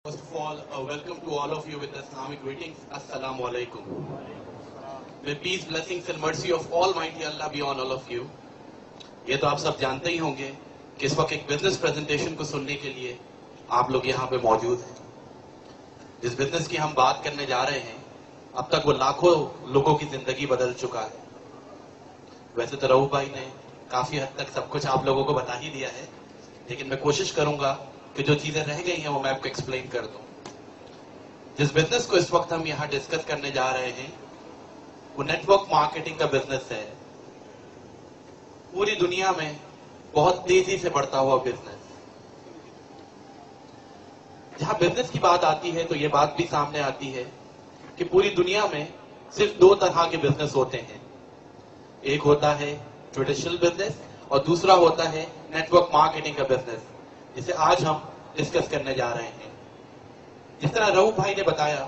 First of all, welcome to all of you with Islamic greetings. Assalamu alaikum. May peace, blessings and mercy of Almighty Allah be on all of you. یہ تو آپ سب جانتے ہی ہوں گے کہ اس وقت ایک بزنس پریزنٹیشن کو سننے کے لیے آپ لوگ یہاں پہ موجود ہیں. جس بزنس کی ہم بات کرنے جا رہے ہیں اب تک وہ لاکھوں لوگوں کی زندگی بدل چکا ہے. ویسے تو رؤف بھائی نے کافی حد تک سب کچھ آپ لوگوں کو بتا ہی دیا ہے, لیکن میں کوشش کروں گا کہ جو چیزیں رہ گئی ہیں وہ میں آپ کو ایکسپلین کر دوں. جس بزنس کو اس وقت ہم یہاں ڈسکس کرنے جا رہے ہیں وہ نیٹ ورک مارکیٹنگ کا بزنس ہے. پوری دنیا میں بہت تیزی سے بڑھتا ہوا بزنس. جہاں بزنس کی بات آتی ہے تو یہ بات بھی سامنے آتی ہے کہ پوری دنیا میں صرف دو طرح کے بزنس ہوتے ہیں. ایک ہوتا ہے ٹریڈیشنل بزنس اور دوسرا ہوتا ہے نیٹ ورک مارکیٹنگ کا بزنس, جسے آج ہم ڈسکس کرنے جا رہے ہیں. جس طرح رؤف بھائی نے بتایا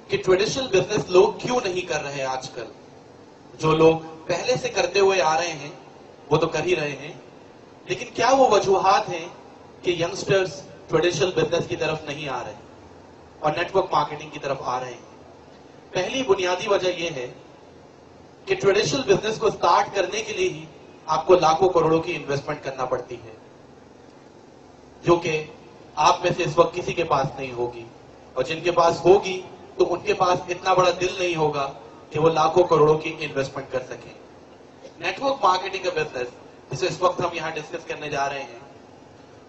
کہ ٹریڈیشنل بزنس لوگ کیوں نہیں کر رہے آج کل. جو لوگ پہلے سے کرتے ہوئے آ رہے ہیں وہ تو کر ہی رہے ہیں, لیکن کیا وہ وجوہات ہیں کہ ینگسٹرز ٹریڈیشنل بزنس کی طرف نہیں آ رہے اور نیٹ ورک مارکیٹنگ کی طرف آ رہے ہیں؟ پہلی بنیادی وجہ یہ ہے کہ ٹریڈیشنل بزنس کو سٹارٹ کرنے کے لیے ہی آپ کو لاکھوں کروڑوں کی انویسٹمنٹ کرنا پڑتی ہے, جو کہ آپ میں سے اس وقت کسی کے پاس نہیں ہوگی, اور جن کے پاس ہوگی تو ان کے پاس اتنا بڑا دل نہیں ہوگا کہ وہ لاکھوں کروڑوں کی انویسٹمنٹ کر سکیں. نیٹ ورک مارکیٹنگ کا بزنس جسے اس وقت ہم یہاں ڈسکس کرنے جا رہے ہیں,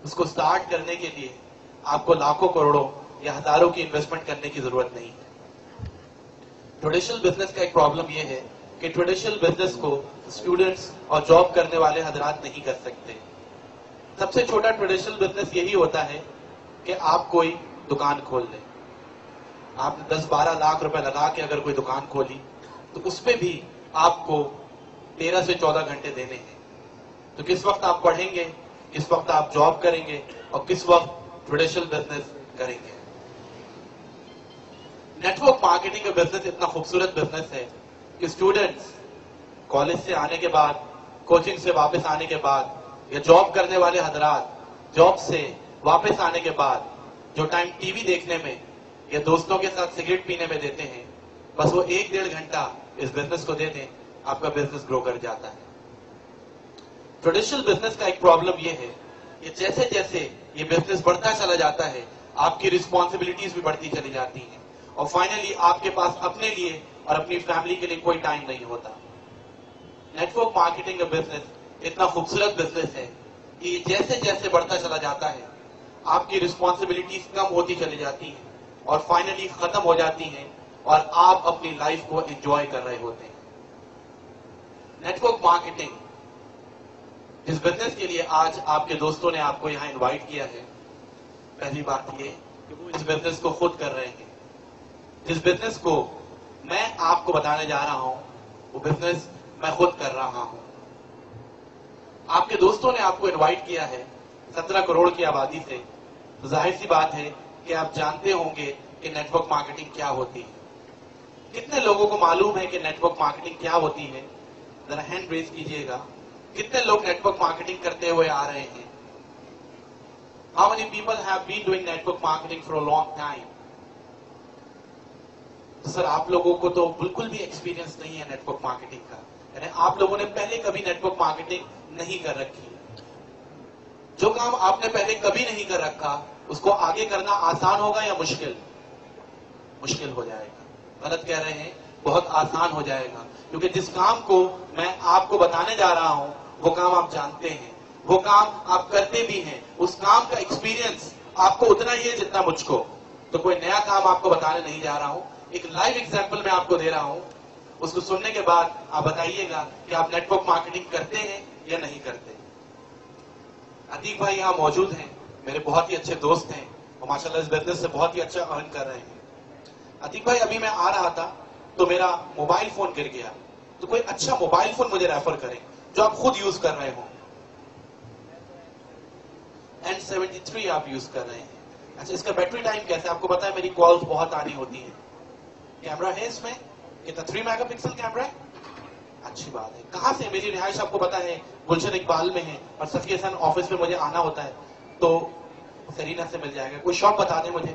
اس کو سٹارٹ کرنے کے لیے آپ کو لاکھوں کروڑوں یا ہزاروں کی انویسٹمنٹ کرنے کی ضرورت نہیں ہے. ٹریڈیشنل بزنس کا ایک پرابلم یہ ہے کہ ٹریڈیشنل بزنس کو اسٹوڈنٹس اور جاب کرنے والے حضرات نہیں کر سکتے. سب سے چھوٹا ٹریڈیشنل بزنس یہی ہوتا ہے کہ آپ کوئی دکان کھول لیں. آپ نے 10-12 لاکھ روپے لگا کے اگر کوئی دکان کھولی تو اس پہ بھی آپ کو 13 سے 14 گھنٹے دینے ہیں. تو کس وقت آپ پڑھیں گے, کس وقت آپ جاب کریں گے اور کس وقت ٹریڈیشنل بزنس کریں گے؟ نیٹ ورک مارکیٹنگ کا بزنس اتنا خوبصورت بزنس ہے کہ اسٹوڈنٹس کالج سے آنے کے بعد, کوچنگ سے واپس آنے کے بعد, یا جاب کرنے والے حضرات جاب سے واپس آنے کے بعد جو ٹائم ٹی وی دیکھنے میں یا دوستوں کے ساتھ سگریٹ پینے میں دیتے ہیں, بس وہ 1-1.5 گھنٹہ اس بزنس کو دے دیں, آپ کا بزنس گرو کر جاتا ہے. ٹریڈیشنل بزنس کا ایک پرابلم یہ ہے کہ جیسے جیسے یہ بزنس بڑھتا چلا جاتا ہے آپ کی رسپانسبلٹیز بھی بڑھتی چلی جاتی ہیں, اور فائنلی آپ کے پاس اپنے لیے اور اپنی فیملی کے لیے کوئی ٹائم نہیں ہوتا. نیٹ ورک مارکیٹنگ کا بزنس اتنا خوبصورت بزنس ہے کہ یہ جیسے جیسے بڑھتا چلا جاتا ہے آپ کی رسپانسبلٹیز کم ہوتی چلی جاتی ہیں اور فائنلی ختم ہو جاتی ہیں, اور آپ اپنی لائف کو انجوائے کر رہے ہوتے ہیں. نیٹ ورک مارکیٹنگ جس بزنس کے لیے آج آپ کے دوستوں نے آپ کو یہاں انوائٹ کیا ہے, پہلی بات یہ کہ وہ اس بزنس کو خود کر رہے ہیں. جس بزنس کو میں آپ کو بتانے جا رہا ہوں وہ بزنس میں خود کر رہا ہوں. آپ کے دوستوں نے آپ کو انوائٹ کیا ہے 17 کروڑ کی آبادی سے, تو ظاہر سی بات ہے کہ آپ جانتے ہوں گے کہ نیٹ ورک مارکیٹنگ کیا ہوتی ہے. کتنے لوگوں کو معلوم ہے کہ نیٹ ورک مارکیٹنگ کیا ہوتی ہے؟ ذرا ہینڈ ریز کیجئے گا. کتنے لوگ نیٹ ورک مارکیٹنگ کرتے ہوئے آ رہے ہیں؟ How many people have been doing network marketing for a long time? سر آپ لوگوں کو تو بالکل بھی ایکسپیرینس نہیں ہے نیٹ ورک مارکیٹنگ کا, یعنی آپ لوگوں نے پہلے کبھی نیٹ ورک مارکیٹنگ نہیں کر رکھی. جو کام آپ نے پہلے کبھی نہیں کر رکھا اس کو آگے کرنا آسان ہوگا یا مشکل؟ مشکل ہو جائے گا. غلط کہہ رہے ہیں, بہت آسان ہو جائے گا, کیونکہ جس کام کو میں آپ کو بتانے جا رہا ہوں وہ کام آپ جانتے ہیں, وہ کام آپ کرتے بھی ہیں, اس کام کا ایکسپیرینس آپ کو اتنا ہی ہے جتنا مجھ کو. تو کوئی نیا کام آپ کو بتانے نہیں جا رہا ہوں, ایک لائیو ایگزامپل میں آپ کو دے رہا ہوں. اس کو سننے کے بعد آپ بتائیے گا کہ آپ نیٹ ورک مارکیٹنگ کرتے ہیں یا نہیں کرتے. عتیق بھائی یہاں موجود ہیں, میرے بہت ہی اچھے دوست ہیں, اور ماشاءاللہ اس بزنس سے بہت ہی اچھا ارن کر رہے ہیں. عتیق بھائی ابھی میں آ رہا تھا تو میرا موبائل فون گر گیا, تو کوئی اچھا موبائل فون مجھے ریفر کریں جو آپ خود یوز کر رہے ہوں. N73 آپ یوز کر رہے ہیں. اچھا, اس کا بیٹری ٹائم کیسے؟ آپ کو پتا ہے میری کالز بہت آنی ہوتی ہیں. کیمرہ ہے اس میں کتنا؟ 3 میگا پکسل کیمرہ ہے. اچھی بات ہے. کہاں سے؟ میری رہائش آپ کو پتا ہے گلشن اقبال میں ہے, اور صفی حسن آفس میں مجھے آنا ہوتا ہے, تو سرینا سے مل جائے گا. کوئی شاپ بتا دیں مجھے.